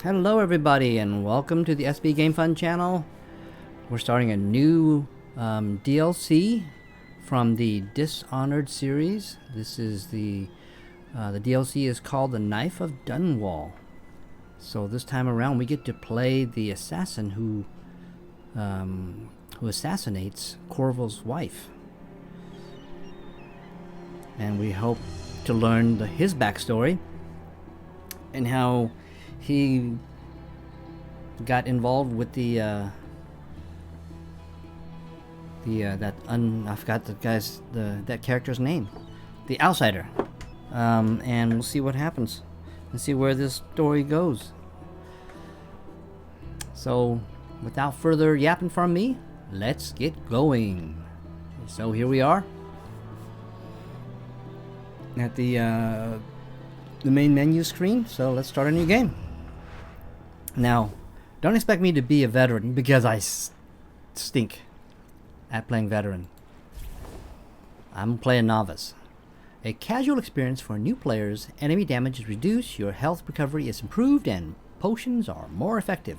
Hello everybody and welcome to the SBGameFun channel. We're starting a new DLC from the Dishonored series. This is the DLC is called The Knife of Dunwall. So this time around we get to play the assassin who assassinates Corval's wife. And we hope to learn his backstory and how he got involved with I forgot that character's name, the Outsider, and we'll see what happens and see where this story goes. So, without further yapping from me, let's get going. So here we are at the main menu screen. So let's start a new game. Now, don't expect me to be a veteran because I stink at playing veteran. I'm playing novice. A casual experience for new players. Enemy damage is reduced, your health recovery is improved, and potions are more effective.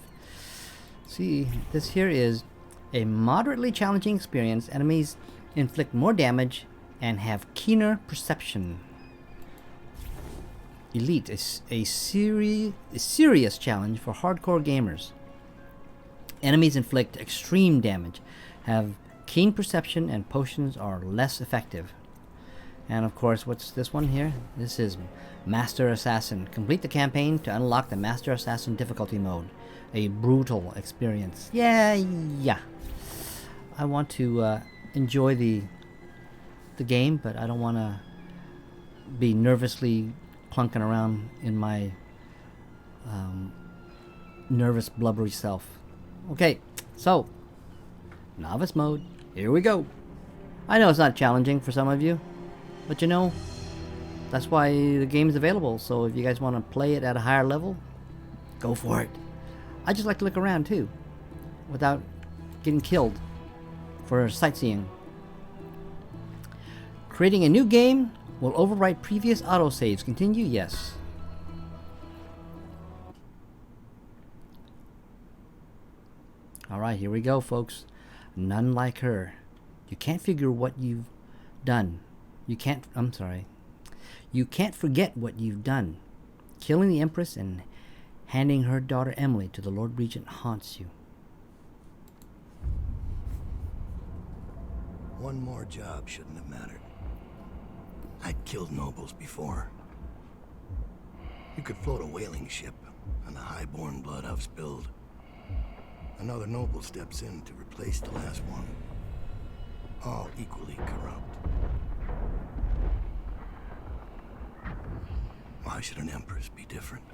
See, this here is a moderately challenging experience. Enemies inflict more damage and have keener perception. Elite is a serious challenge for hardcore gamers. Enemies inflict extreme damage, have keen perception, and potions are less effective. And of course, what's this one here? This is Master Assassin. Complete the campaign to unlock the Master Assassin difficulty mode. A brutal experience. Yeah. I want to enjoy the game, but I don't want to be nervously clunking around in my nervous, blubbery self. Okay, so novice mode. Here we go. I know it's not challenging for some of you, but you know, that's why the game is available. So if you guys want to play it at a higher level, go for it. I just like to look around too, without getting killed for sightseeing. Creating a new game will overwrite previous autosaves. Continue? Yes. Alright, here we go, folks. None like her. You can't figure what you've done. You can't forget what you've done. Killing the Empress and handing her daughter Emily to the Lord Regent haunts you. One more job shouldn't have mattered. I'd killed nobles before. You could float a whaling ship, and the high-born blood I've spilled. Another noble steps in to replace the last one. All equally corrupt. Why should an empress be different?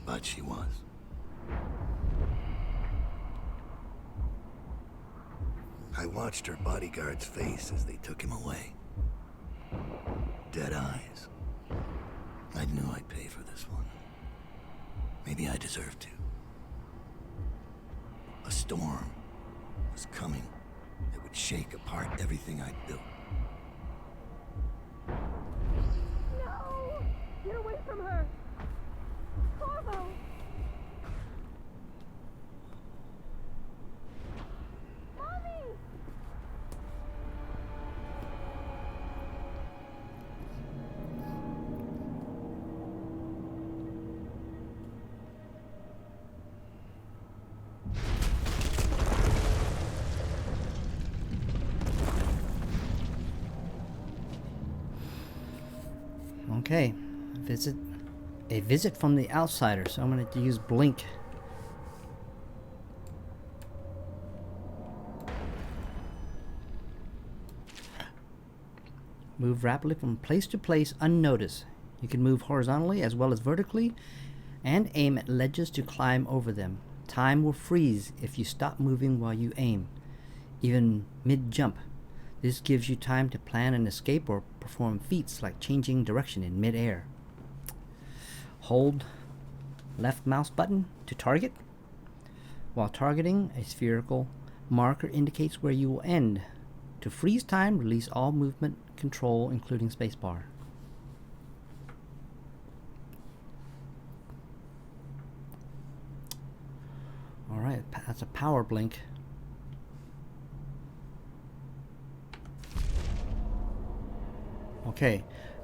But she was. I watched her bodyguard's face as they took him away. Dead eyes. I knew I'd pay for this one. Maybe I deserved to. A storm was coming that would shake apart everything I'd built. No! Get away from her! Corvo! Mommy! Okay, a visit from the Outsider. So I'm going to use Blink. Move rapidly from place to place unnoticed. You can move horizontally as well as vertically and aim at ledges to climb over them. Time will freeze if you stop moving while you aim, even mid-jump. This gives you time to plan an escape or perform feats like changing direction in mid-air. Hold left mouse button to target. While targeting, a spherical marker indicates where you will end. To freeze time, release all movement control, including spacebar. that's a power blink. Okay,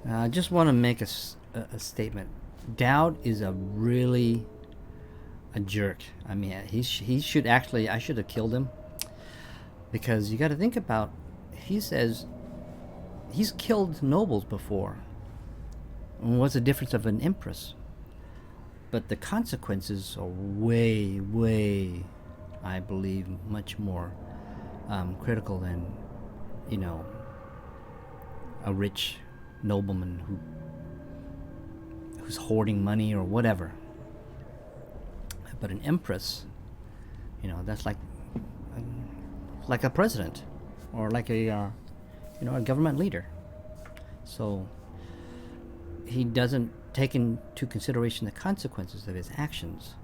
I just want to make a statement. Daud is a jerk. I mean, he should actually, I should have killed him, because you got to think about, he says he's killed nobles before. And what's the difference of an empress? But the consequences are way, I believe, much more critical than, you know, a rich nobleman who's hoarding money or whatever. But an empress, you know, that's like a president, or like a a government leader. So he doesn't take into consideration the consequences of his actions.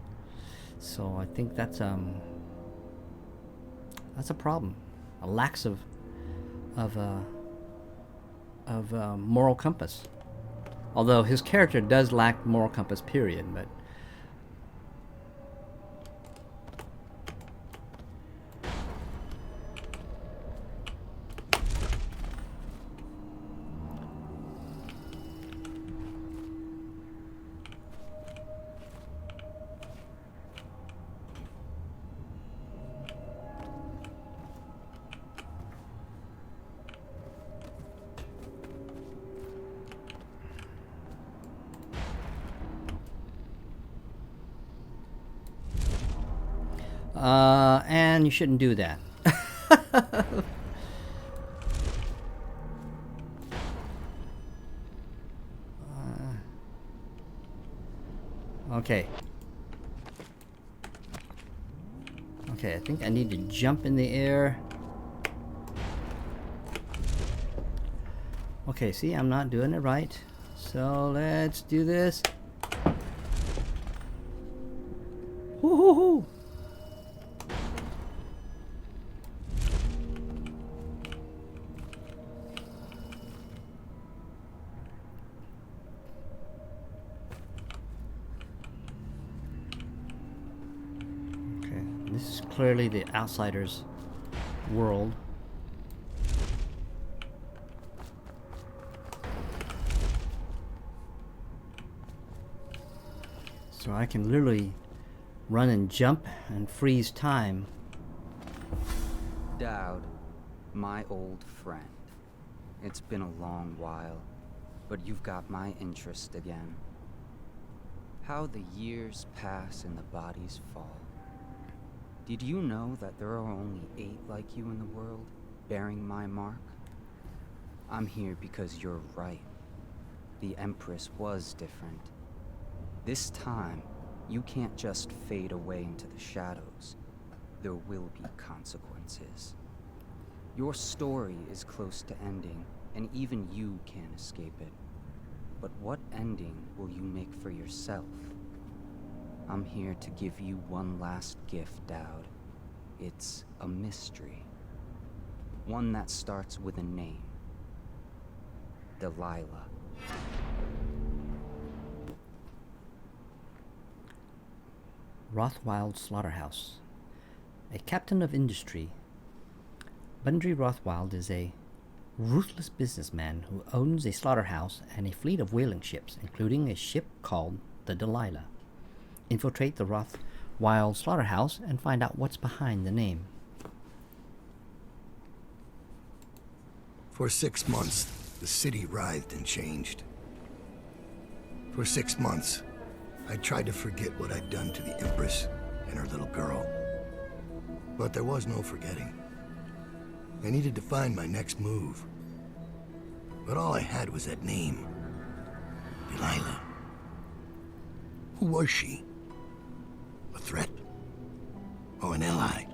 So I think that's a problem, a lack of moral compass. Although his character does lack moral compass, period. But and you shouldn't do that. Okay. Okay, I think I need to jump in the air. Okay, see, I'm not doing it right. So let's do this. Woo-hoo-hoo! This is clearly the outsider's world. So I can literally run and jump and freeze time. Daud, my old friend. It's been a long while, but you've got my interest again. How the years pass and the bodies fall. Did you know that there are only 8 like you in the world, bearing my mark? I'm here because you're right. The Empress was different. This time, you can't just fade away into the shadows. There will be consequences. Your story is close to ending, and even you can't escape it. But what ending will you make for yourself? I'm here to give you one last gift, Daud. It's a mystery. One that starts with a name. Delilah. Rothwild Slaughterhouse. A captain of industry, Bundry Rothwild is a ruthless businessman who owns a slaughterhouse and a fleet of whaling ships, including a ship called the Delilah. Infiltrate the Rothwild Slaughterhouse and find out what's behind the name. For 6 months, the city writhed and changed. For 6 months, I tried to forget what I'd done to the Empress and her little girl. But there was no forgetting. I needed to find my next move. But all I had was that name. Delilah. Who was she? A threat? Or an ally?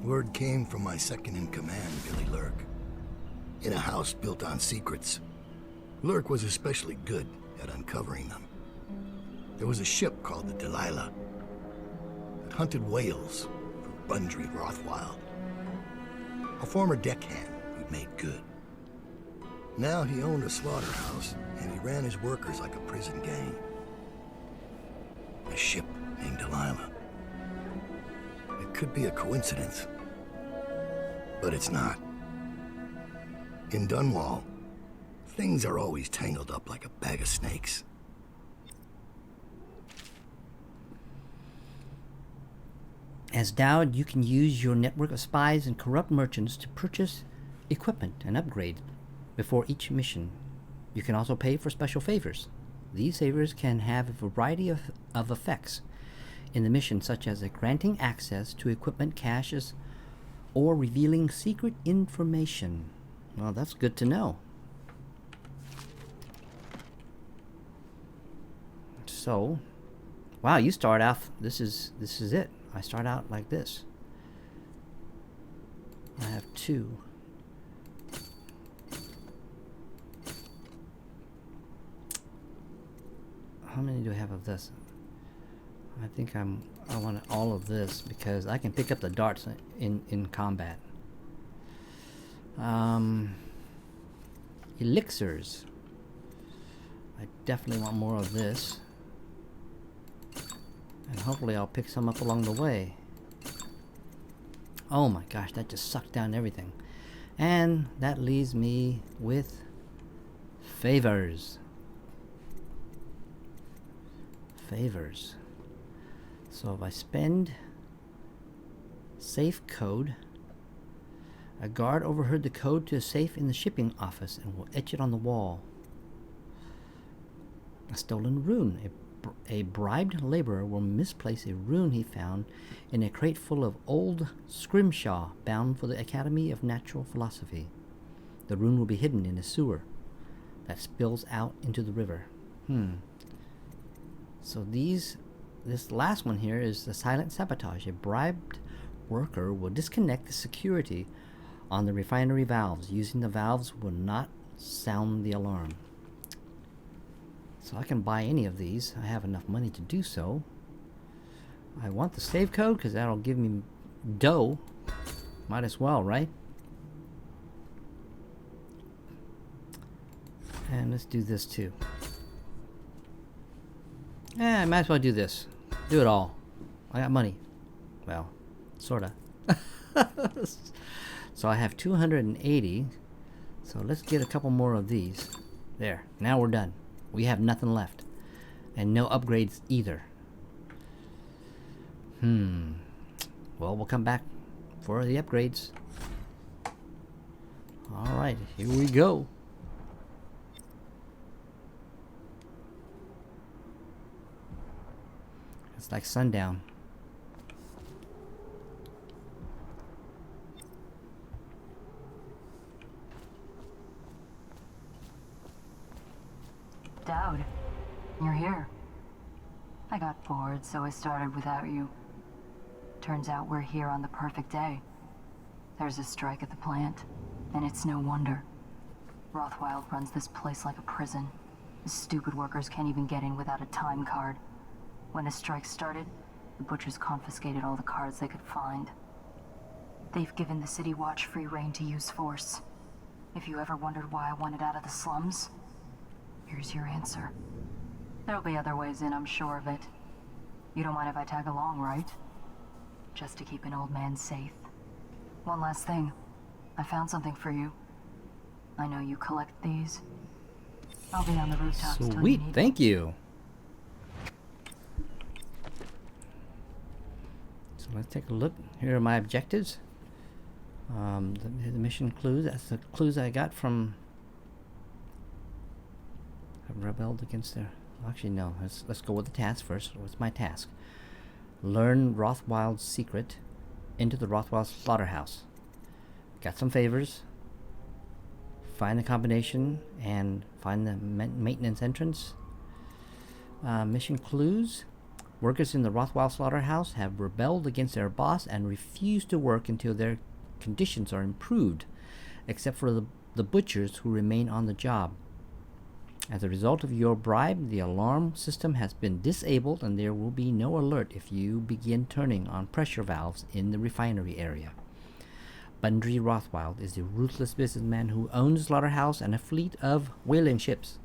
Word came from my second-in-command, Billy Lurk. In a house built on secrets, Lurk was especially good at uncovering them. There was a ship called the Delilah that hunted whales for Bundry Rothwild. A former deckhand who'd made good. Now he owned a slaughterhouse, and he ran his workers like a prison gang. A ship named Delilah. could be a coincidence. But it's not. In Dunwall, things are always tangled up like a bag of snakes. As Daud, you can use your network of spies and corrupt merchants to purchase equipment and upgrade before each mission. You can also pay for special favors. These favors can have a variety of effects in the mission, such as granting access to equipment caches or revealing secret information. Well, that's good to know. So, wow, you start off, this is it. I start out like this. I have 2. How many do I have of this? I think I want all of this because I can pick up the darts in combat. Elixirs. I definitely want more of this. And hopefully I'll pick some up along the way. Oh my gosh, that just sucked down everything. And that leaves me with favors. Favors. So if I spend safe code, a guard overheard the code to a safe in the shipping office and will etch it on the wall. A stolen rune. A bribed laborer will misplace a rune he found in a crate full of old scrimshaw bound for the Academy of Natural Philosophy. The rune will be hidden in a sewer that spills out into the river. So this last one here is the silent sabotage. A bribed worker will disconnect the security on the refinery valves. Using the valves will not sound the alarm. So I can buy any of these. I have enough money to do so. I want the save code because that'll give me dough. Might as well, right? And let's do this too. I might as well do this. Do it all. I got money. Well, sorta. So I have 280. So let's get a couple more of these. There. Now we're done. We have nothing left. And no upgrades either. Well, we'll come back for the upgrades. Alright, here we go. It's like sundown. Daud, you're here. I got bored, so I started without you. Turns out we're here on the perfect day. There's a strike at the plant, and it's no wonder. Rothwild runs this place like a prison. The stupid workers can't even get in without a time card. When the strike started, the butchers confiscated all the cards they could find. They've given the City Watch free rein to use force. If you ever wondered why I wanted out of the slums, here's your answer. There'll be other ways in, I'm sure of it. You don't mind if I tag along, right? Just to keep an old man safe. One last thing. I found something for you. I know you collect these. I'll be on the rooftops till you Sweet, need thank you. So let's take a look. Here are my objectives. The mission clues. That's the clues I got from. I've rebelled against their. Actually, no. Let's go with the task first. What's my task? Learn Rothwild's secret. Into the Rothwild Slaughterhouse. Got some favors. Find the combination and find the maintenance entrance. Mission clues. Workers in the Rothwild Slaughterhouse have rebelled against their boss and refuse to work until their conditions are improved, except for the butchers who remain on the job. As a result of your bribe, the alarm system has been disabled and there will be no alert if you begin turning on pressure valves in the refinery area. Bundry Rothwild is the ruthless businessman who owns Slaughterhouse and a fleet of whaling ships.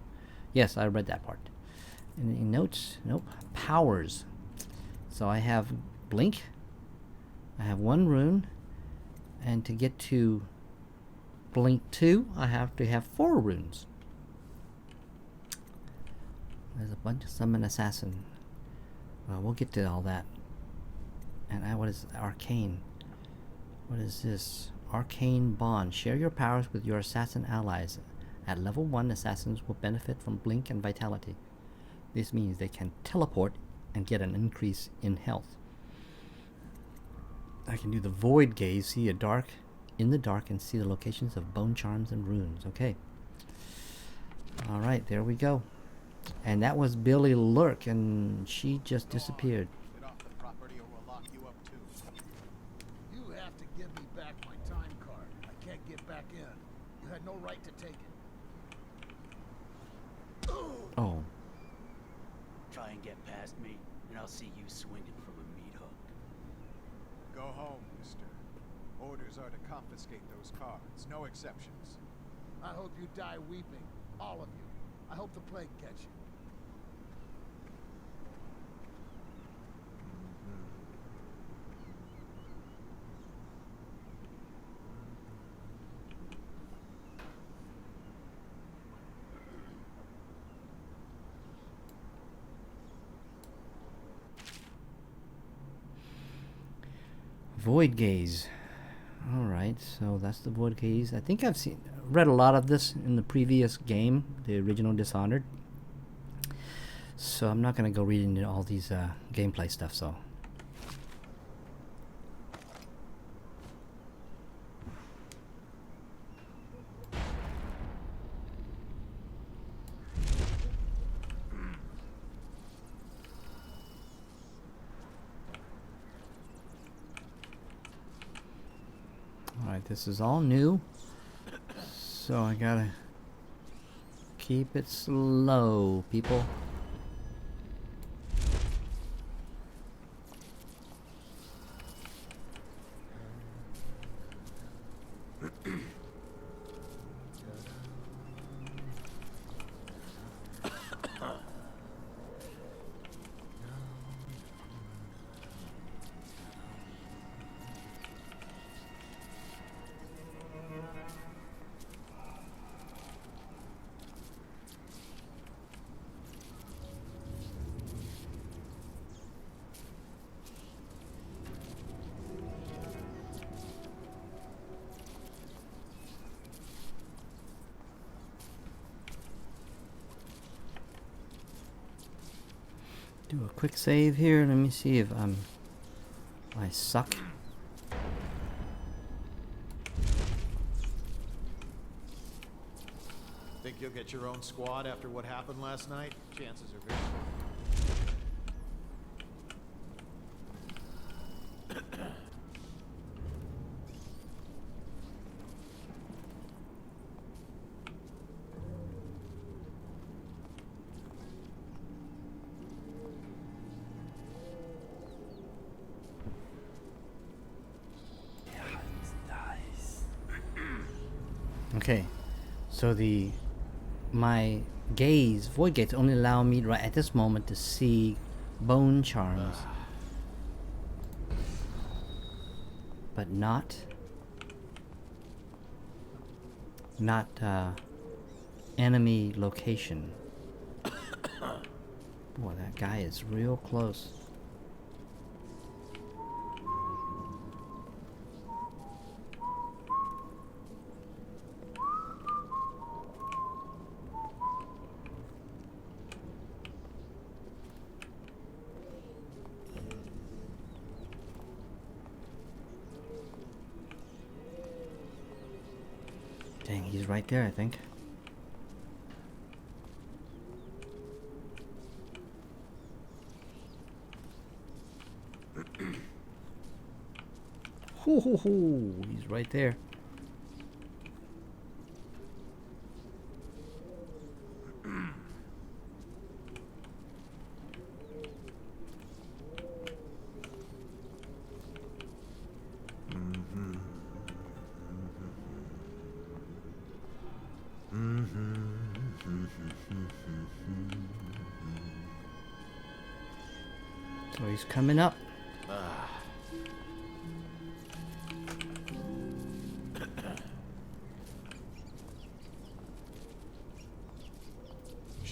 Yes, I read that part. Any notes? Nope. Powers. So I have Blink, I have 1 rune, and to get to Blink 2, I have to have 4 runes. There's a bunch of summon assassin. Well, we'll get to all that. And what is arcane? What is this? Arcane bond. Share your powers with your assassin allies. At level 1, assassins will benefit from blink and vitality. This means they can teleport and get an increase in health. I can do the void gaze, see in the dark and see the locations of bone charms and runes. Okay. Alright, there we go. And that was Billy Lurk, and she just disappeared. Get off the property or we'll lock you up too. You have to give me back my time card. I can't get back in. You had no right to take it. Oh. Try and get past me, and I'll see you swinging from a meat hook. Go home, mister. Orders are to confiscate those cards, no exceptions. I hope you die weeping, all of you. I hope the plague catch you. Void gaze. Alright, so that's the void gaze. I think I've read a lot of this in the previous game, the original Dishonored. So I'm not going to go read into all these gameplay stuff, so. Alright, this is all new, so I gotta keep it slow, people. Do a quick save here. Let me see if I suck. Think you'll get your own squad after what happened last night? Chances are very small. Okay, so my void gates only allow me right at this moment to see bone charms, but not enemy location. Boy, that guy is real close. Dang, he's right there, I think. Hoo hoo hoo! He's right there. So he's coming up.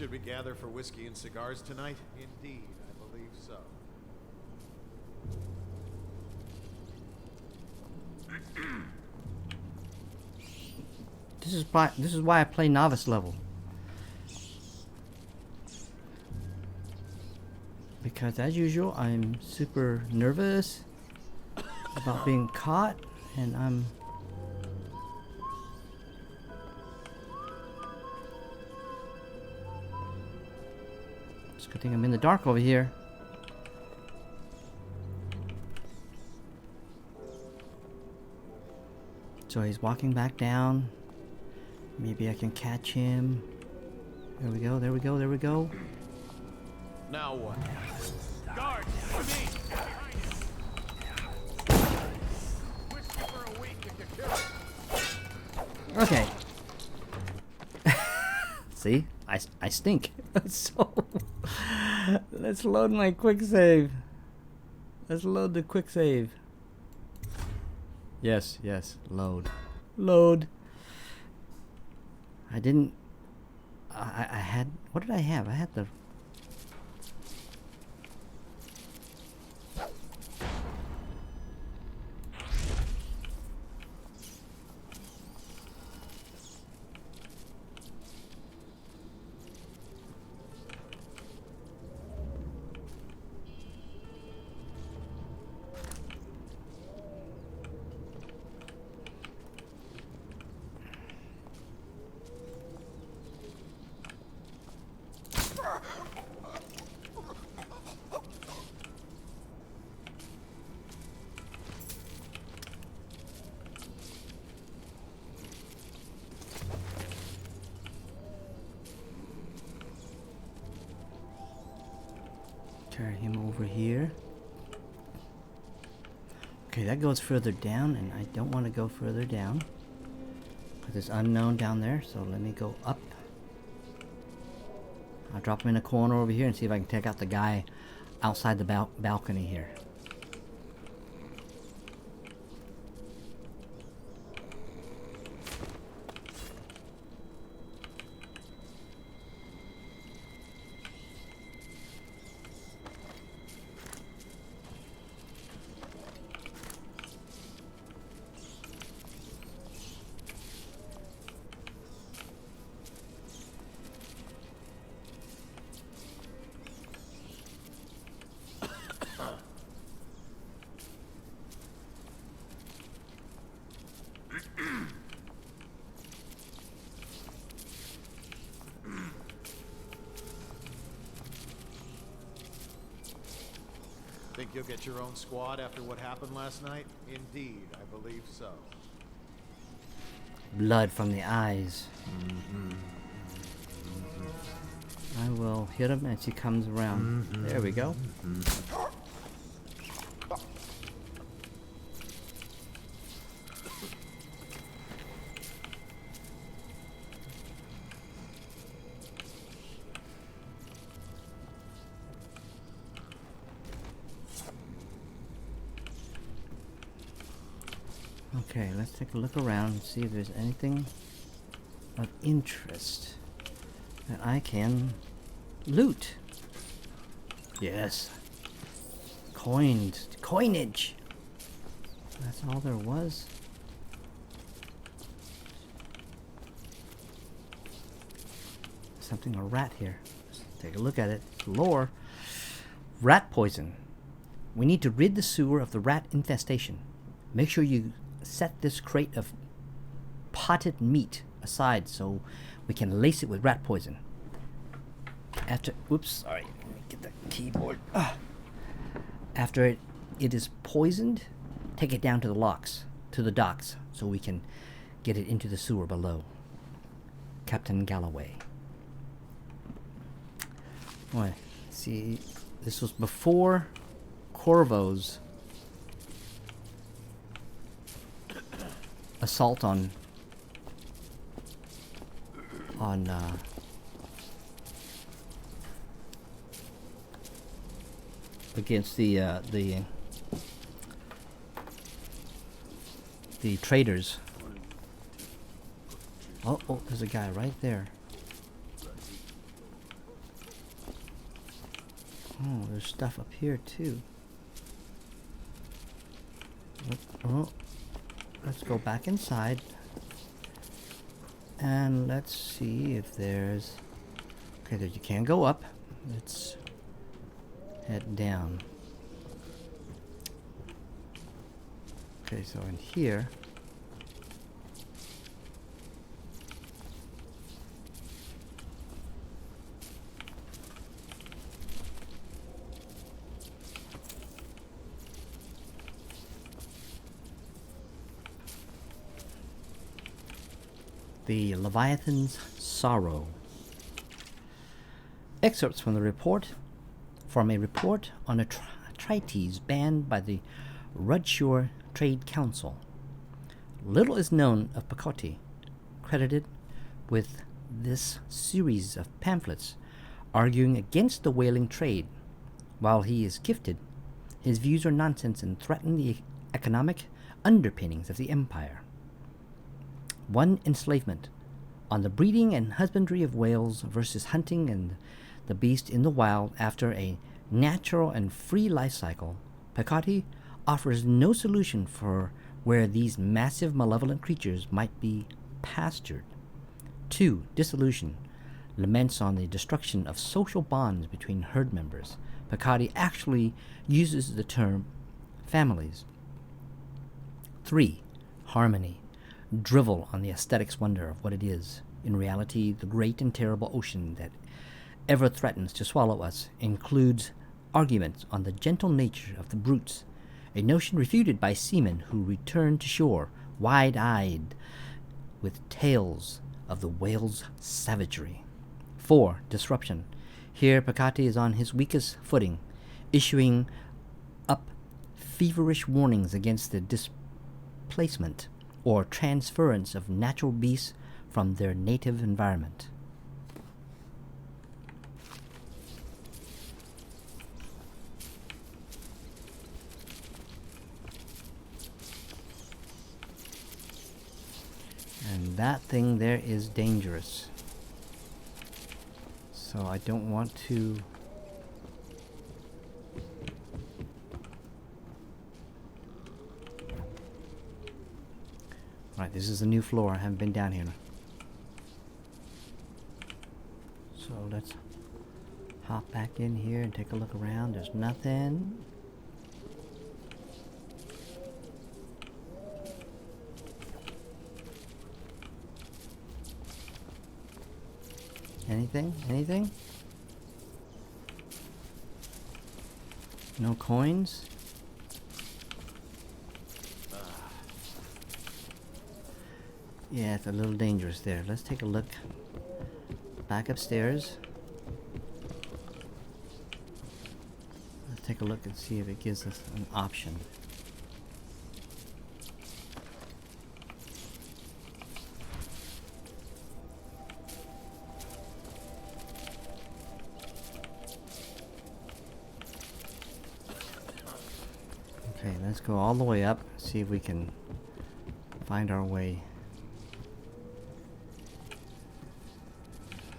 Should we gather for whiskey and cigars tonight? Indeed, I believe so. This is why I play novice level. Because as usual, I'm super nervous about being caught, and I'm it's a good thing I'm in the dark over here. So he's walking back down. Maybe I can catch him. There we go, there we go, there we go. Now what? Guard, for me! Whiskey for a week if you kill it. Okay. See? I stink. So let's load my quick save. Let's load the quick save. Yes, load. Load. I didn't I had, what did I have? I had the carry him over here. Okay, that goes further down, and I don't want to go further down because it's unknown down there. So let me go up. I'll drop him in a corner over here and see if I can take out the guy outside the balcony here. Think you'll get your own squad after what happened last night? Indeed, I believe so. Blood from the eyes. I will hit him as he comes around. There we go. Okay, let's take a look around and see if there's anything of interest that I can loot. Yes. Coinage. That's all there was. Something, a rat here. Let's take a look at it. Lore. Rat poison. We need to rid the sewer of the rat infestation. Make sure you set this crate of potted meat aside so we can lace it with rat poison. After, oops, sorry, let me get the keyboard. After it is poisoned, take it down to the docks, so we can get it into the sewer below. Captain Galloway. Boy, see, this was before Corvo's assault on against the traders. Oh, there's a guy right there. Oh, there's stuff up here too. Oh, let's go back inside. And let's see if there's... Okay, there you can go up. Let's head down. Okay, so in here... The Leviathan's Sorrow. Excerpts from a report on a treatise banned by the Rudshore Trade Council. Little is known of Pacotti, credited with this series of pamphlets arguing against the whaling trade. While he is gifted, his views are nonsense and threaten the economic underpinnings of the empire. One enslavement on the breeding and husbandry of whales versus hunting and the beast in the wild after a natural and free life cycle. Pacotti offers no solution for where these massive malevolent creatures might be pastured. 2. Dissolution laments on the destruction of social bonds between herd members. Pacotti actually uses the term families. 3. Harmony drivel on the aesthetics wonder of what it is. In reality, the great and terrible ocean that ever threatens to swallow us includes arguments on the gentle nature of the brutes, a notion refuted by seamen who return to shore wide-eyed with tales of the whale's savagery. 4. Disruption. Here Pacotti is on his weakest footing, issuing up feverish warnings against the displacement or transference of natural beasts from their native environment. And that thing there is dangerous. So I don't want to... Right, this is a new floor. I haven't been down here. So let's hop back in here and take a look around. There's nothing. Anything? Anything? No coins? Yeah, it's a little dangerous there. Let's take a look. Back upstairs. Let's take a look and see if it gives us an option. Okay, let's go all the way up, see if we can find our way.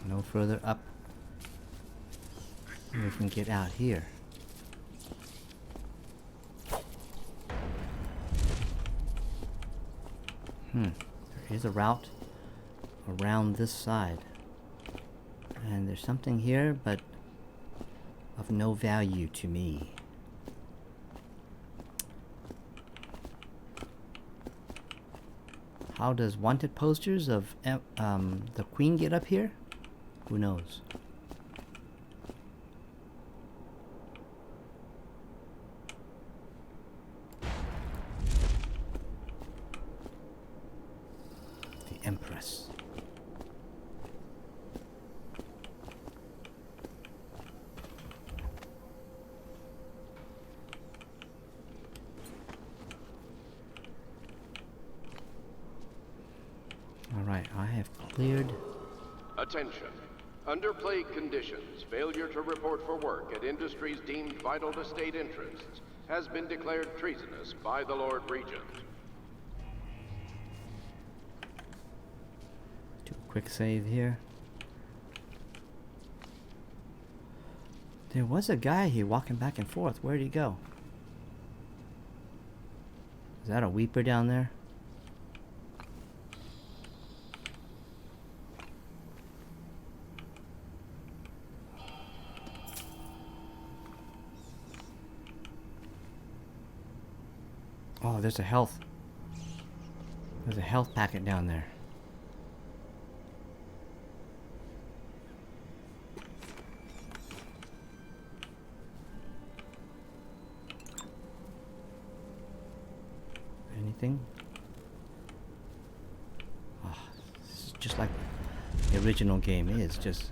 No further up. We can get out here. There is a route around this side. And there's something here, but of no value to me. How does wanted posters of the Queen get up here? Who knows? The Empress. All right, I have cleared. Attention. Under plague conditions, failure to report for work at industries deemed vital to state interests has been declared treasonous by the Lord Regent. Do a quick save here. There was a guy here walking back and forth. Where'd he go? Is that a weeper down there? Oh, there's a health. There's a health packet down there. Anything? Oh, this is just like the original game is, just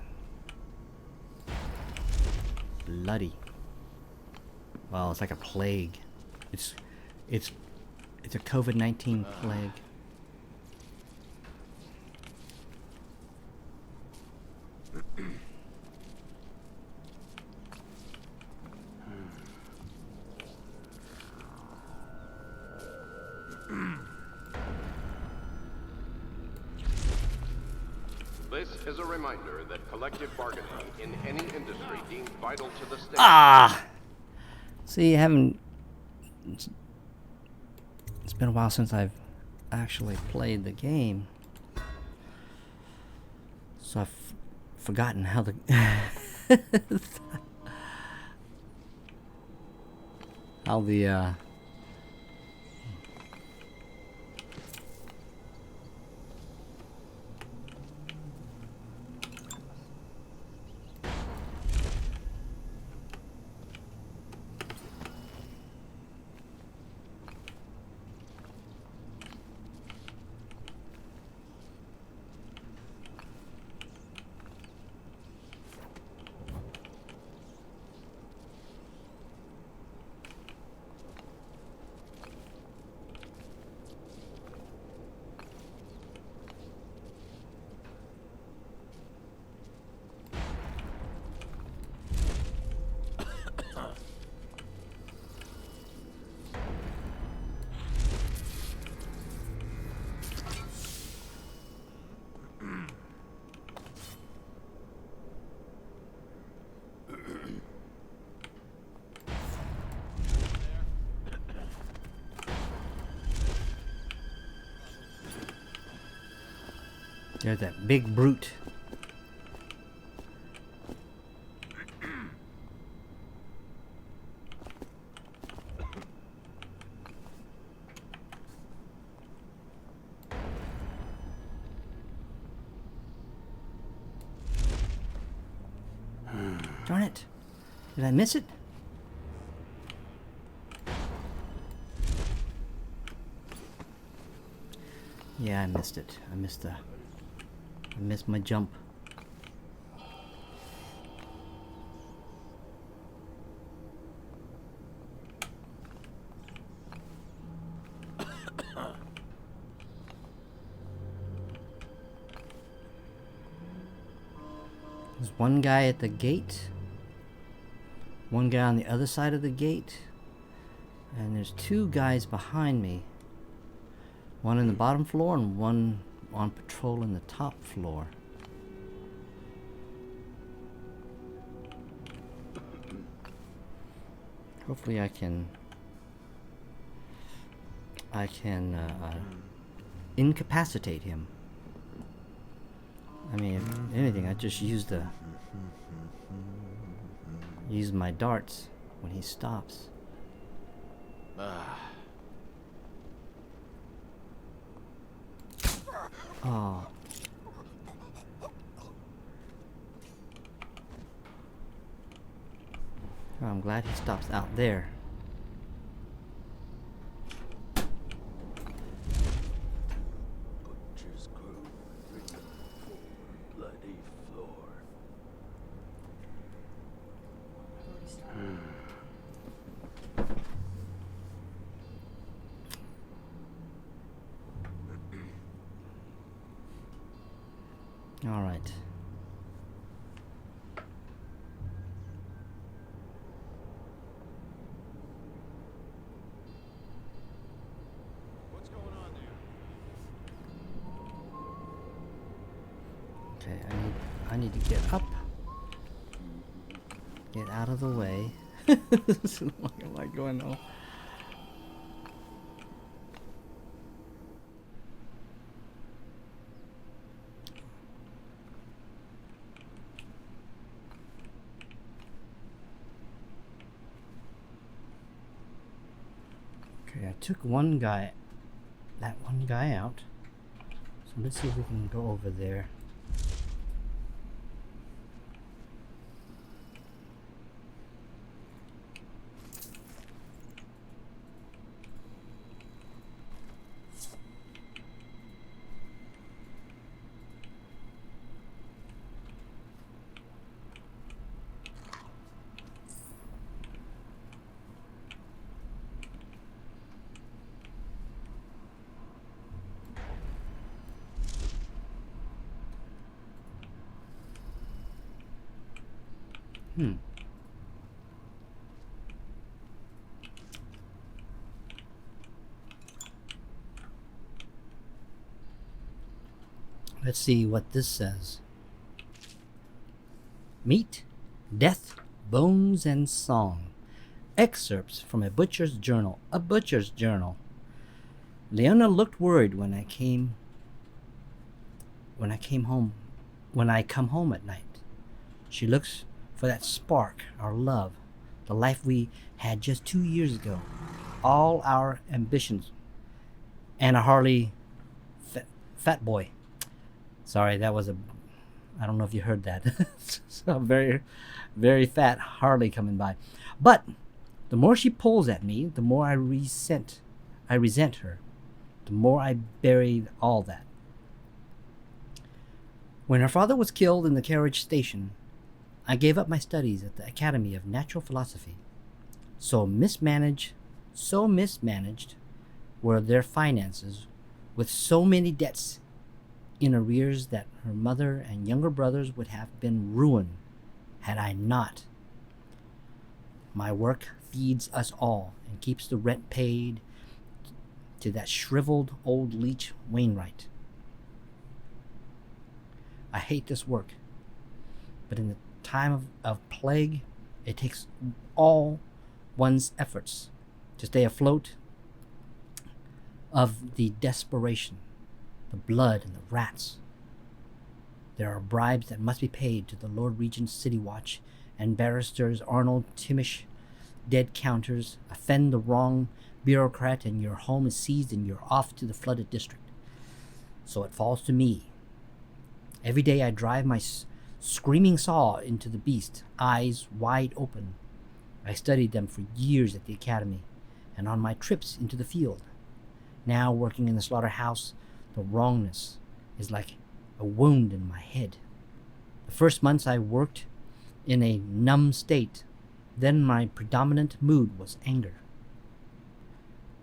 bloody. Well, it's like a plague. It's a COVID-19 plague. This is a reminder that collective bargaining in any industry deemed vital to the state. Ah! See, I haven't... It's been a while since I've actually played the game. So I've forgotten how the... how the, there's that big brute. Darn it. Did I miss it? Yeah, I missed it. I missed my jump. There's one guy at the gate, one guy on the other side of the gate, and there's two guys behind me. One in the bottom floor and one on patrol in the top floor. Hopefully I can incapacitate him. I mean, if anything, I just use my darts when he stops. Oh. I'm glad he stops out there. Butcher's crew, bloody floor. All right. What's going on there? Okay, I need to get up. Get out of the way. What am I going on? Okay, I took that one guy out. So let's see if we can go over there. Let's see what this says. Meat, death, bones, and song. Excerpts from a butcher's journal. A butcher's journal. Leona looked worried when I come home at night. She looks for that spark, our love, the life we had just 2 years ago, all our ambitions, and a Harley fat boy. Sorry, that was I don't know if you heard that. So very, very fat Harley coming by. But the more she pulls at me, the more I resent her. The more I buried all that. When her father was killed in the carriage station, I gave up my studies at the Academy of Natural Philosophy. So mismanaged were their finances, with so many debts in arrears that her mother and younger brothers would have been ruined had I not. My work feeds us all and keeps the rent paid to that shriveled old leech Wainwright. I hate this work, but in the time of plague, it takes all one's efforts to stay afloat of the desperation, the blood, and the rats. There are bribes that must be paid to the Lord Regent's City Watch, and barristers Arnold Timish dead counters offend the wrong bureaucrat, and your home is seized and you're off to the flooded district. So it falls to me. Every day I drive my screaming saw into the beast, eyes wide open. I studied them for years at the academy and on my trips into the field. Now working in the slaughterhouse, the wrongness is like a wound in my head. The first months I worked in a numb state. Then my predominant mood was anger.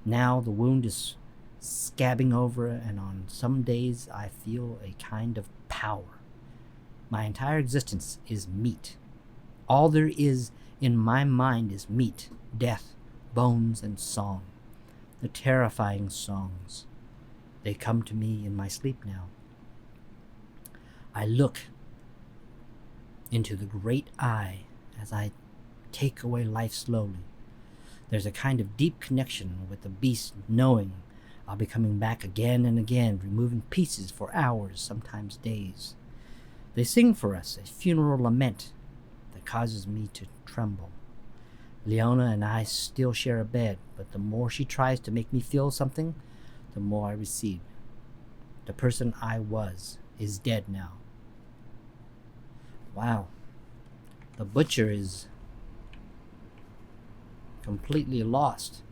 Now the wound is scabbing over, and on some days I feel a kind of power. My entire existence is meat. All there is in my mind is meat, death, bones, and song. The terrifying songs. They come to me in my sleep now. I look into the great eye as I take away life slowly. There's a kind of deep connection with the beast, knowing I'll be coming back again and again, removing pieces for hours, sometimes days. They sing for us a funeral lament that causes me to tremble. Leona and I still share a bed, but the more she tries to make me feel something, the more I receive. The person I was is dead now. Wow. The butcher is completely lost.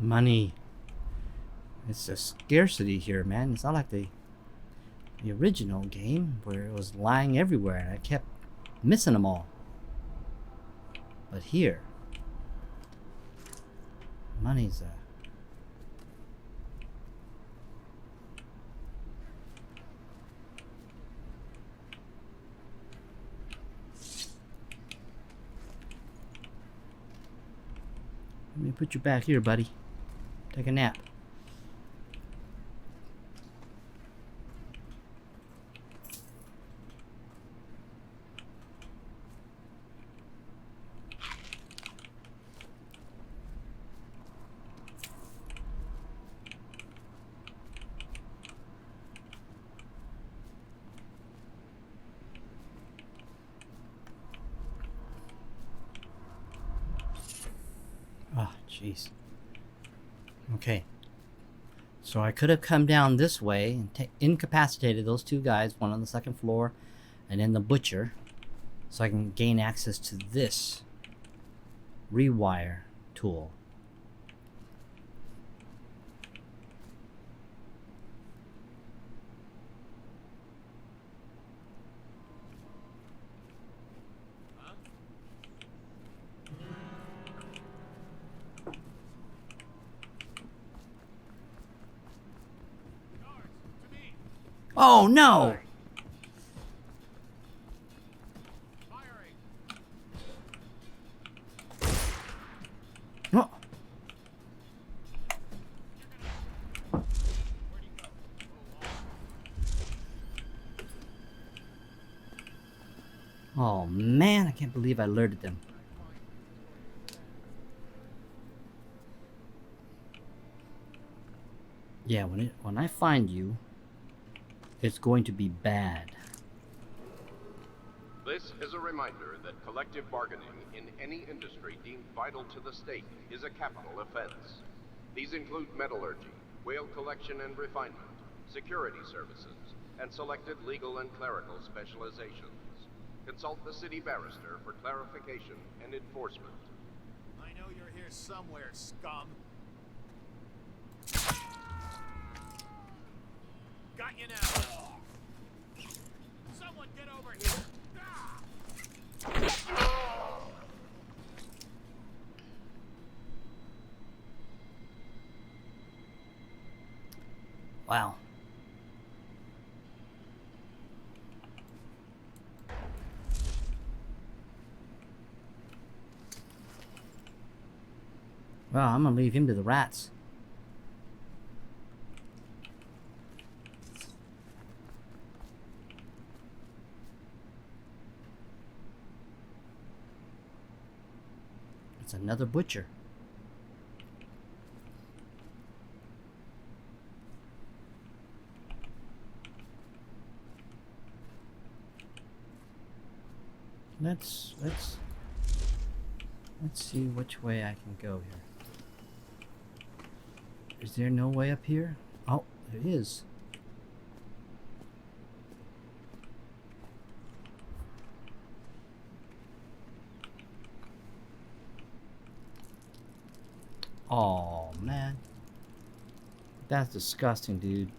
Money. It's a scarcity here, man. It's not like the original game where it was lying everywhere and I kept missing them all. But here, money's let me put you back here, buddy. Take a nap. Oh, jeez. Okay. So I could have come down this way and incapacitated those two guys, one on the second floor and then the butcher, so I can gain access to this rewire tool. Oh no! Oh. Oh man, I can't believe I alerted them. Yeah, when I find you, it's going to be bad. This is a reminder that collective bargaining in any industry deemed vital to the state is a capital offense. These include metallurgy, whale collection and refinement, security services, and selected legal and clerical specializations. Consult the city barrister for clarification and enforcement. I know you're here somewhere, scum. Got you now. Someone get over here. Wow. Well, I'm gonna leave him to the rats. It's another butcher. Let's see which way I can go here. Is there no way up here? Oh, there is. Oh man, that's disgusting, dude.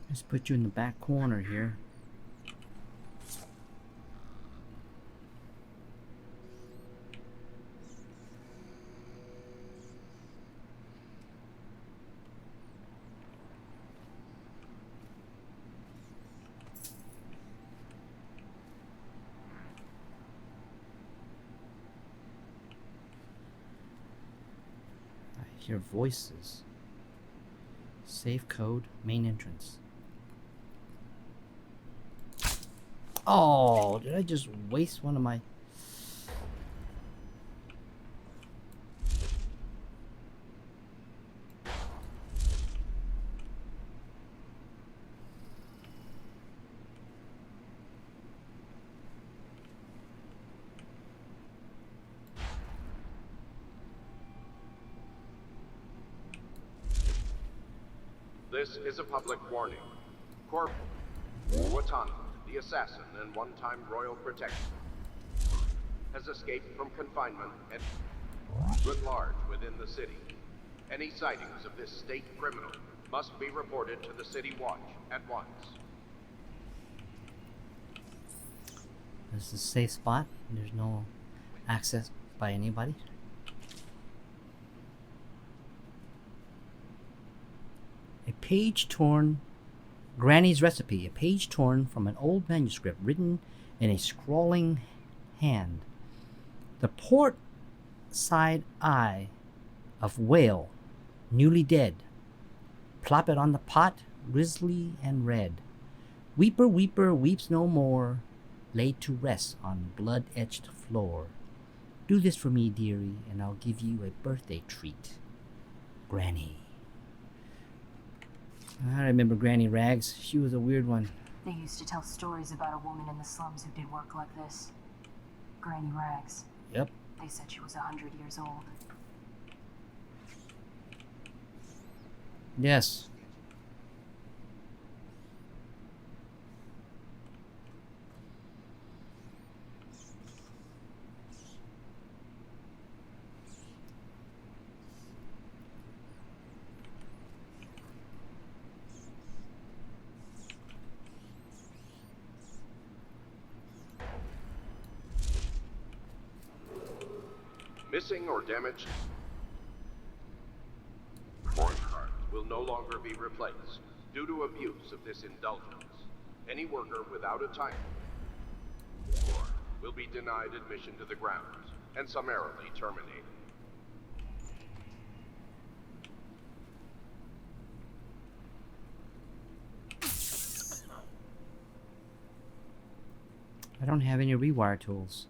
Let's put you in the back corner here. I hear voices. Safe code, main entrance. Oh, did I just waste one of my... This is a public warning. Watana, the assassin and one-time royal protector, has escaped from confinement and writ large within the city. Any sightings of this state criminal must be reported to the City Watch at once. This is a safe spot. There's no access by anybody. A page torn. Granny's recipe. A page torn from an old manuscript written in a scrawling hand. The port side eye of whale, newly dead. Plop it on the pot, grisly and red. Weeper, weeper, weeps no more, laid to rest on blood-etched floor. Do this for me, dearie, and I'll give you a birthday treat. Granny. I remember Granny Rags. She was a weird one. They used to tell stories about a woman in the slums who did work like this. Granny Rags. Yep. They said she was 100 years old. Yes. Missing or damaged coin cards will no longer be replaced due to abuse of this indulgence. Any worker without a time will be denied admission to the grounds and summarily terminated. I don't have any rewire tools.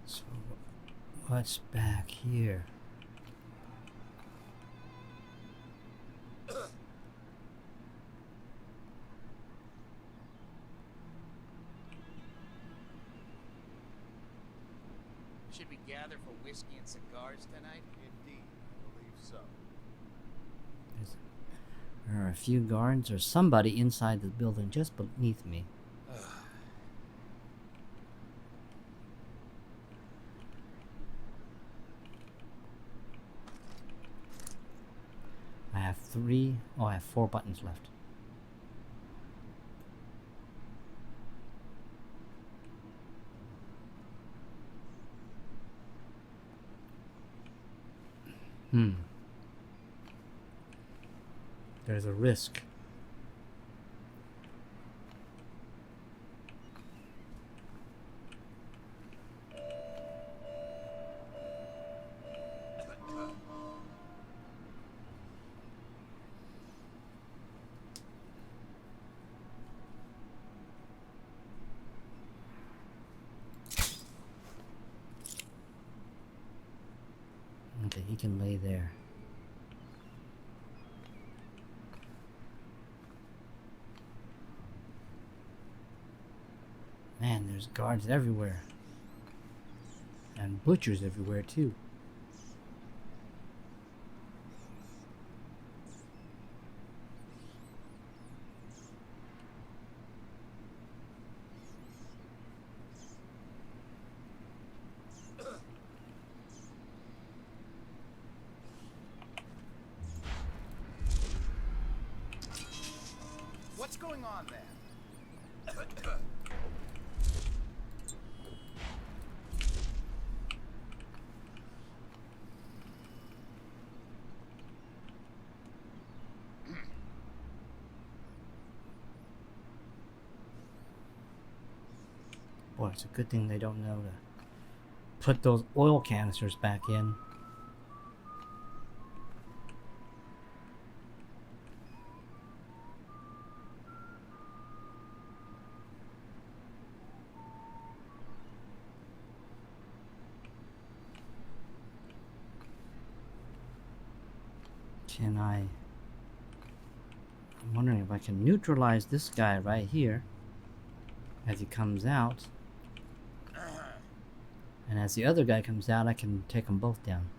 So, what's back here? Should we gather for whiskey and cigars tonight? Indeed, I believe so. There are a few guards or somebody inside the building just beneath me. I have I have 4 buttons left. There's a risk. Okay, he can lay there. Man, there's guards everywhere. And butchers everywhere, too. What's going on there? Boy, it's a good thing they don't know to put those oil canisters back in. I'm wondering if I can neutralize this guy right here as he comes out. And as the other guy comes out, I can take them both down.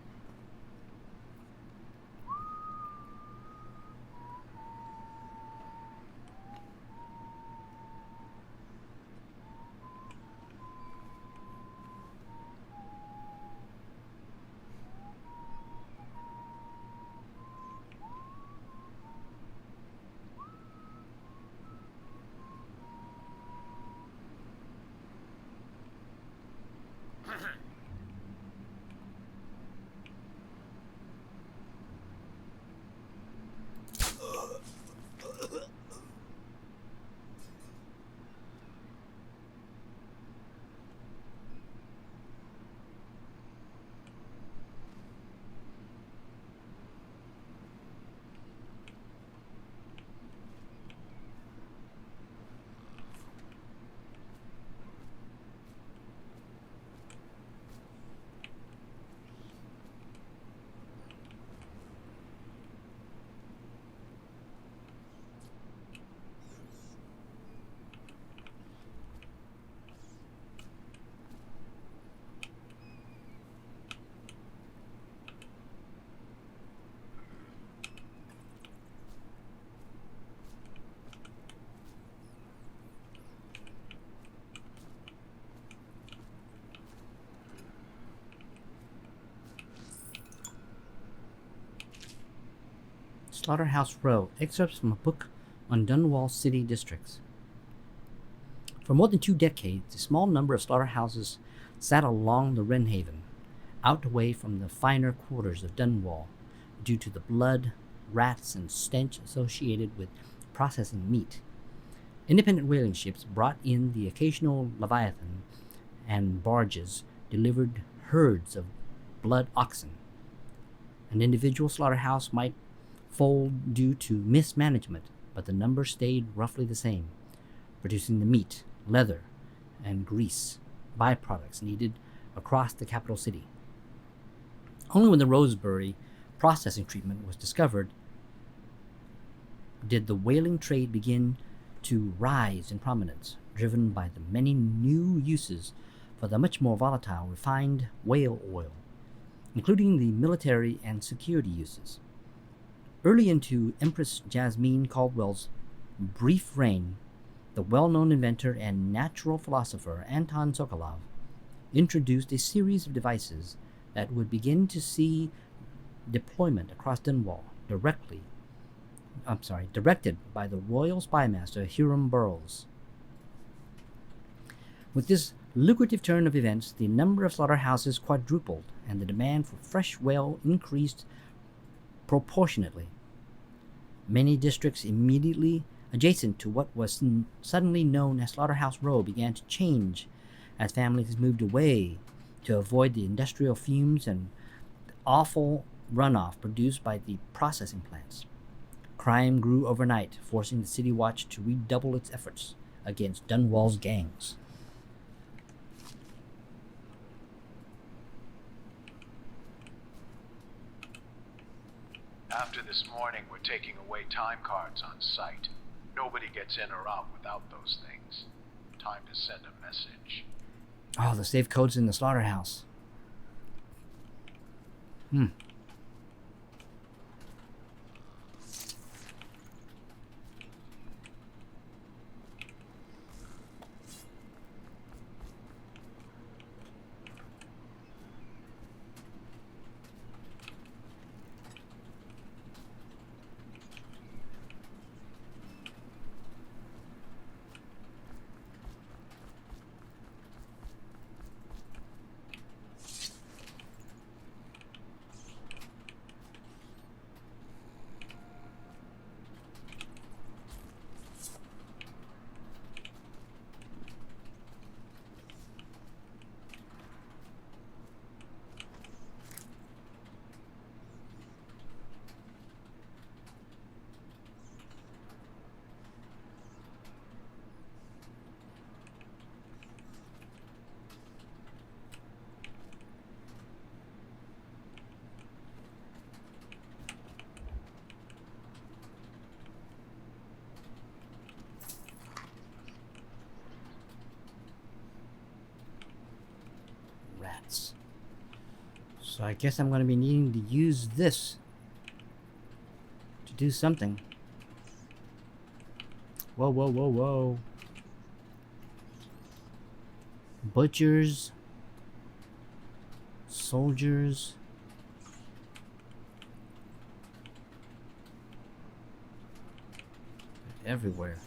Slaughterhouse Row, excerpts from a book on Dunwall city districts. For more than 2 decades, a small number of slaughterhouses sat along the Wrenhaven, out away from the finer quarters of Dunwall, due to the blood, rats, and stench associated with processing meat. Independent whaling ships brought in the occasional Leviathan, and barges delivered herds of blood oxen. An individual slaughterhouse might fold due to mismanagement, but the number stayed roughly the same, producing the meat, leather, and grease, byproducts needed across the capital city. Only when the Rosebery processing treatment was discovered did the whaling trade begin to rise in prominence, driven by the many new uses for the much more volatile refined whale oil, including the military and security uses. Early into Empress Jasmine Caldwell's brief reign, the well-known inventor and natural philosopher Anton Sokolov introduced a series of devices that would begin to see deployment across Dunwall, directed by the Royal Spymaster Hiram Burroughs. With this lucrative turn of events, the number of slaughterhouses quadrupled, and the demand for fresh whale increased proportionately. Many districts immediately adjacent to what was suddenly known as Slaughterhouse Row began to change as families moved away to avoid the industrial fumes and awful runoff produced by the processing plants. Crime grew overnight, forcing the City Watch to redouble its efforts against Dunwall's gangs. After this morning, we're taking away time cards on site. Nobody gets in or out without those things. Time to send a message. Oh, the safe code's in the slaughterhouse. mats. So I guess I'm going to be needing to use this to do something. Whoa, whoa, whoa, whoa. Butchers. Soldiers. Everywhere.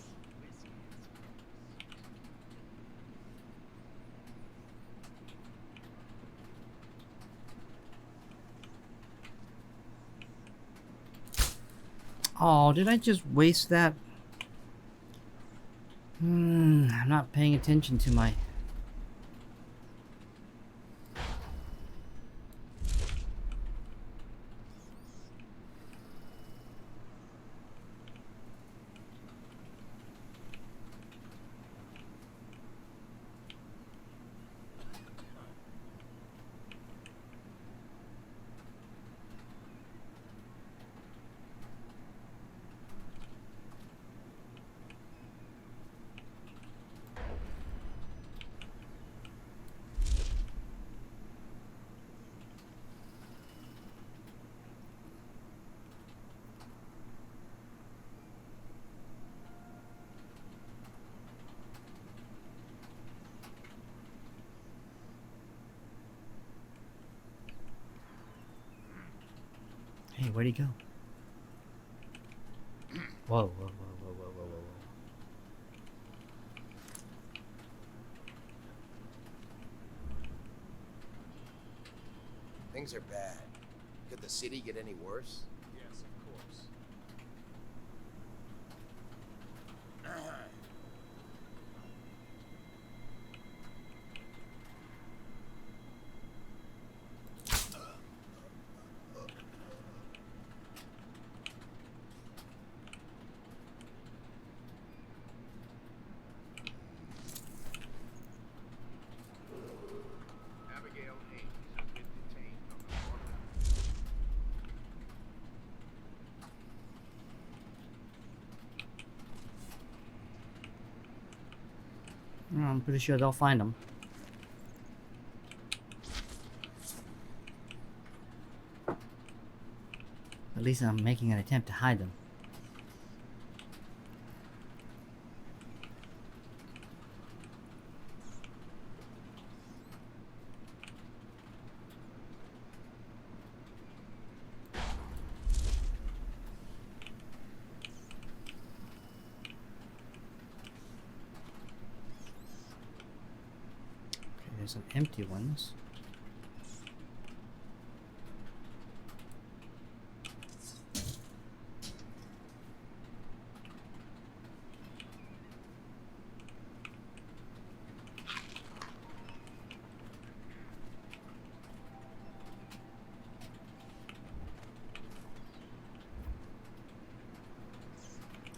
Oh, did I just waste that? I'm not paying attention to my... Hey, where'd he go? Whoa, whoa, whoa, whoa, whoa, whoa, whoa, whoa. Things are bad. Could the city get any worse? Yes, of course. Abigail Hayes has been detained on the I'm pretty sure they'll find him. At least I'm making an attempt to hide them. Okay, there's some empty ones.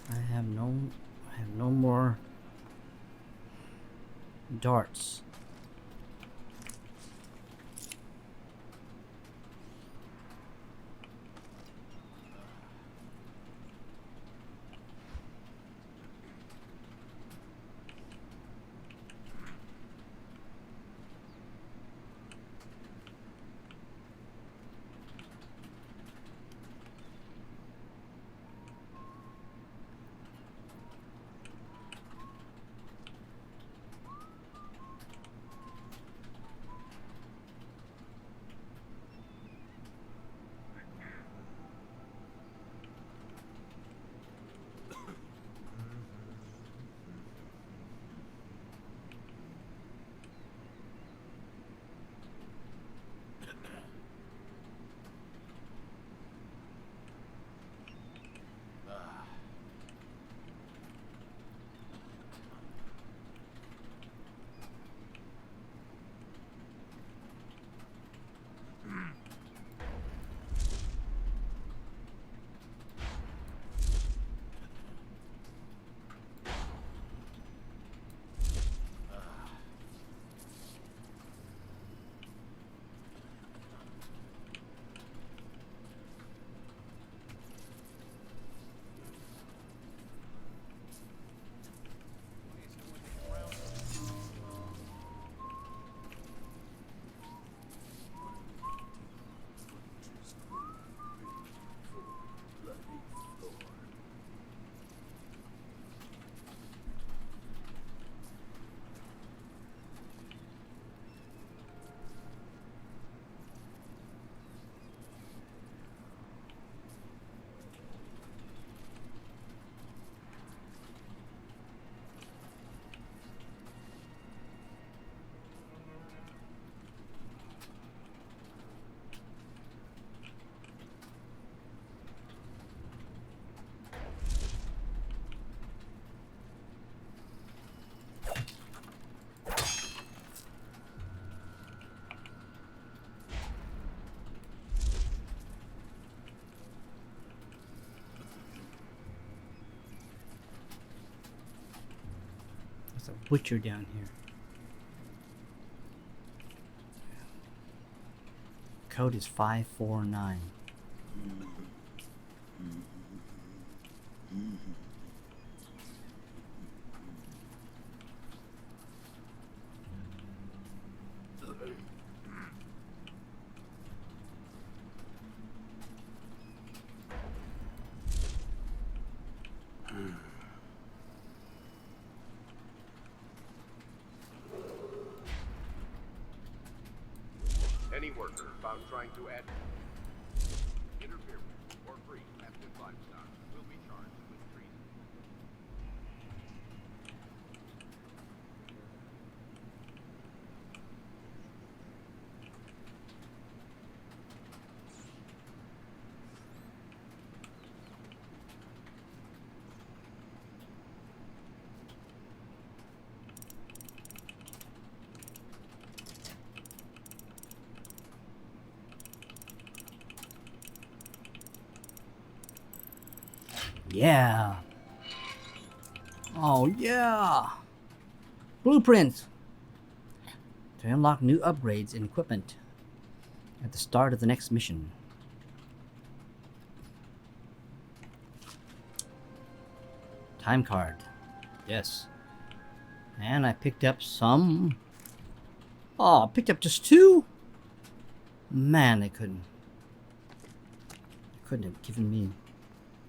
I have no more darts. There's a butcher down here. Code is 549. Any worker found trying to add interference or free captive livestock will be charged with treason. Yeah. Oh yeah. Blueprints. To unlock new upgrades and equipment at the start of the next mission. Time card. Yes. And I picked up some. Oh, I picked up just 2? Man, they couldn't have given me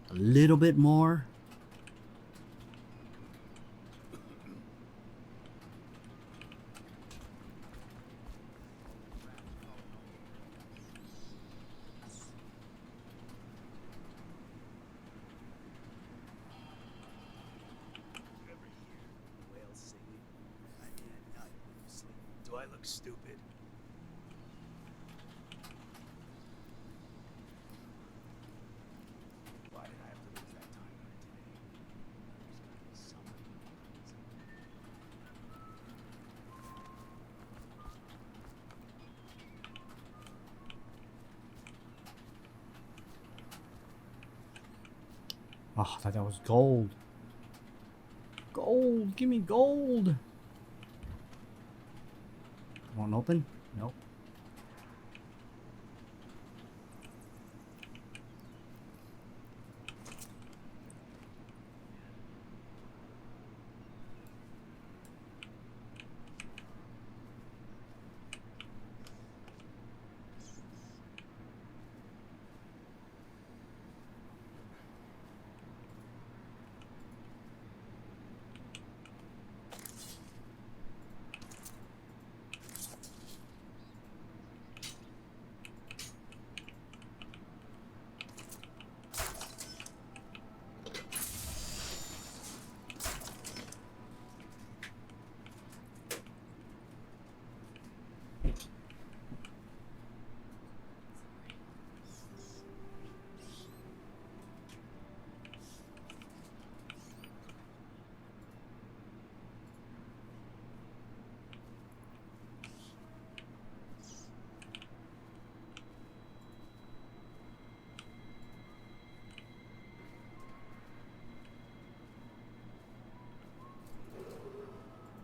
a little bit more. Whales singing. I mean, at night when you sleep. Do I look stupid? Why did I have to lose that time card today? There's gotta be something. Oh, I thought that was gold. Gold, give me gold. Won't open? Nope.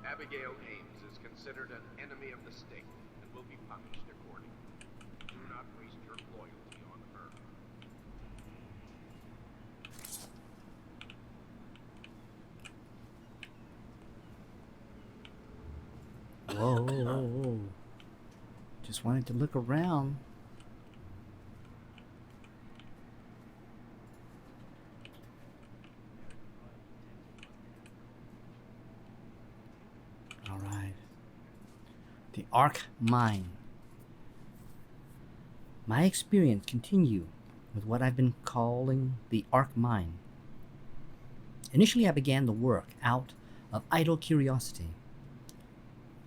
Abigail Ames is considered an enemy of the state and will be punished accordingly. Do not waste your loyalty on her. Whoa, whoa, whoa. Just wanted to look around. Alright. The Arc Mine. My experience continue with what I've been calling the Arc Mine. Initially I began the work out of idle curiosity.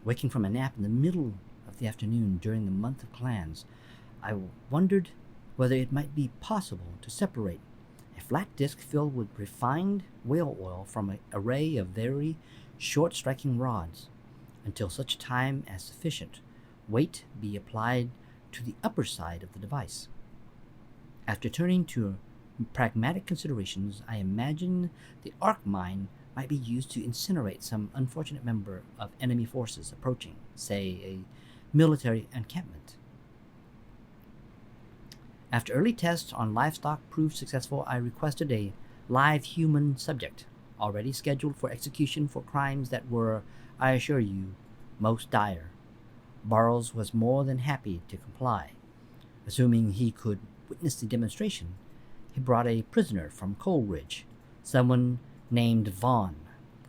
Waking from a nap in the middle of the afternoon during the month of clans, I wondered whether it might be possible to separate a flat disc filled with refined whale oil from an array of very short striking rods, until such time as sufficient weight be applied to the upper side of the device. After turning to pragmatic considerations, I imagined the arc mine might be used to incinerate some unfortunate member of enemy forces approaching, say, a military encampment. After early tests on livestock proved successful, I requested a live human subject, already scheduled for execution for crimes that were, I assure you, most dire. Burroughs was more than happy to comply. Assuming he could witness the demonstration, he brought a prisoner from Coleridge, someone named Vaughn,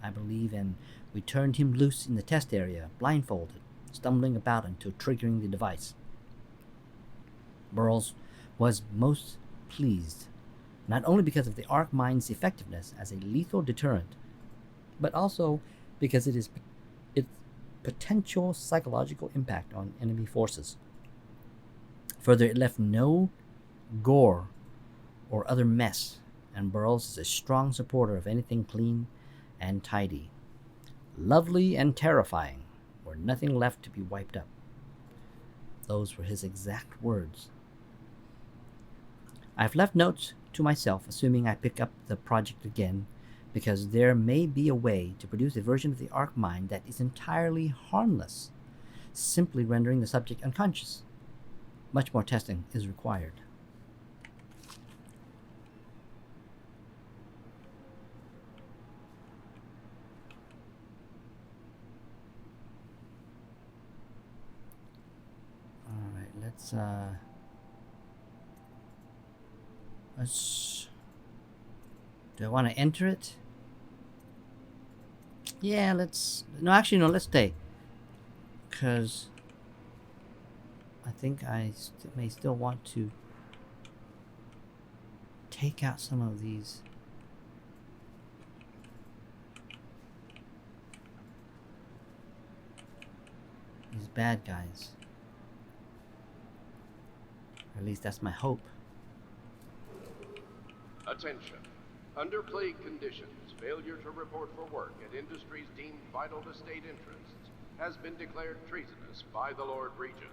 I believe, and we turned him loose in the test area, blindfolded, stumbling about until triggering the device. Burroughs was most pleased, not only because of the arc mine's effectiveness as a lethal deterrent, but also because its potential psychological impact on enemy forces. Further, it left no gore or other mess, and Burroughs is a strong supporter of anything clean and tidy. Lovely and terrifying, or nothing left to be wiped up. Those were his exact words. I've left notes to myself, assuming I pick up the project again, because there may be a way to produce a version of the arc mine that is entirely harmless, simply rendering the subject unconscious. Much more testing is required. Alright, let's do I want to enter it? Yeah, let's stay. Because I think I may still want to take out some of these bad guys. Or at least that's my hope. Attention. Under plague conditions, failure to report for work at industries deemed vital to state interests has been declared treasonous by the Lord Regent.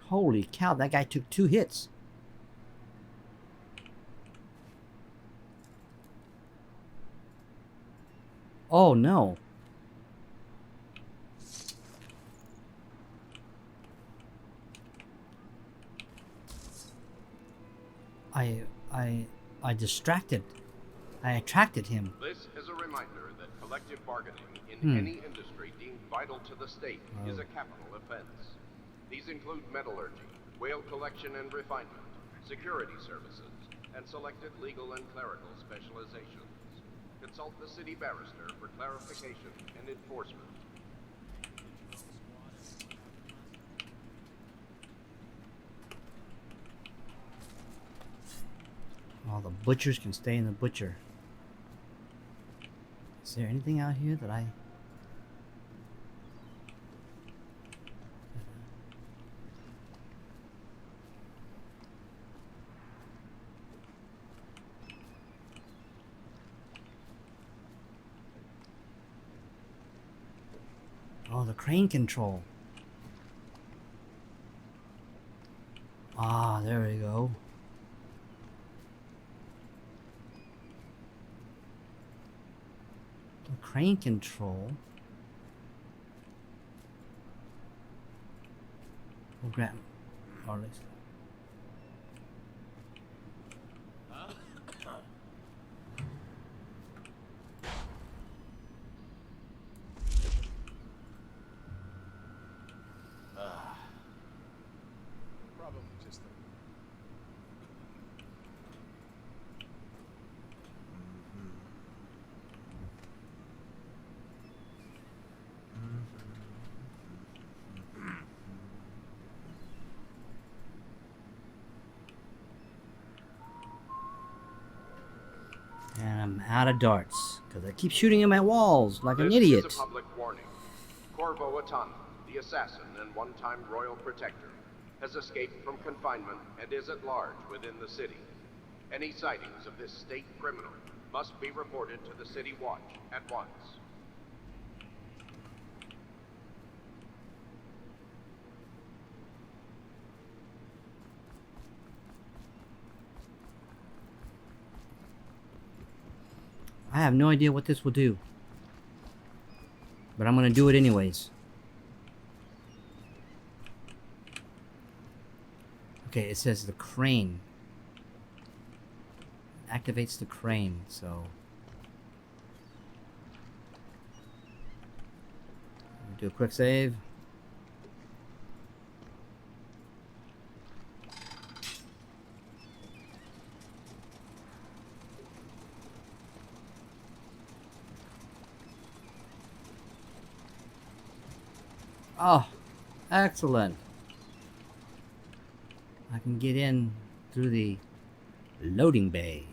Holy cow, that guy took 2 hits. Oh no. I distracted. I attracted him. This is a reminder that collective bargaining in any industry deemed vital to the state is a capital offense. These include metallurgy, whale collection and refinement, security services, and selected legal and clerical specializations. Consult the city barrister for clarification and enforcement. All the butchers can stay in the butcher. Is there anything out here that I... Oh, the crane control. Ah, there we go. The crane control. We'll grab, or at least. Probably just the... And I'm out of darts. Because I keep shooting at my walls like an This idiot. is a public warning. Corvo Atana, the assassin and one-time royal protector, has escaped from confinement and is at large within the city. Any sightings of this state criminal must be reported to the City Watch at once. I have no idea what this will do. But I'm going to do it anyways. Okay, it says the crane. Activates the crane, so... do a quick save. Oh, excellent. I can get in through the loading bay.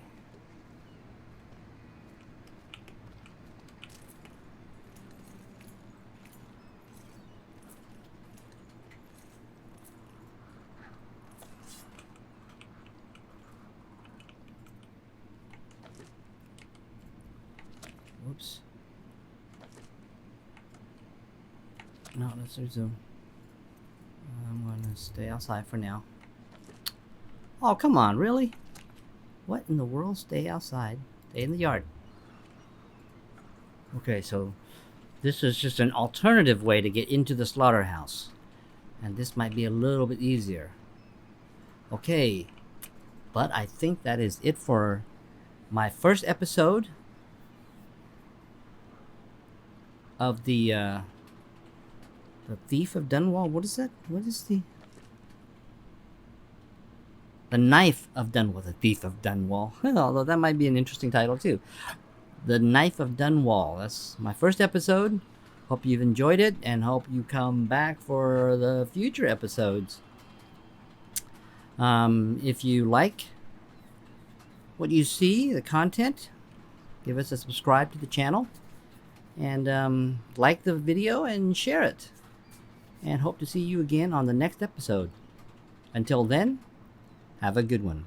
Whoops. No, let's resume. I'm gonna stay outside for now. Oh, come on, really? What in the world? Stay outside. Stay in the yard. Okay, so this is just an alternative way to get into the slaughterhouse. And this might be a little bit easier. Okay, but I think that is it for my first episode of the Thief of Dunwall. What is that? What is the Knife of Dunwall? The Thief of Dunwall. Although that might be an interesting title too. The Knife of Dunwall. That's my first episode. Hope you've enjoyed it and hope you come back for the future episodes. If you like what you see, the content, give us a subscribe to the channel and like the video and share it. And hope to see you again on the next episode. Until then, have a good one.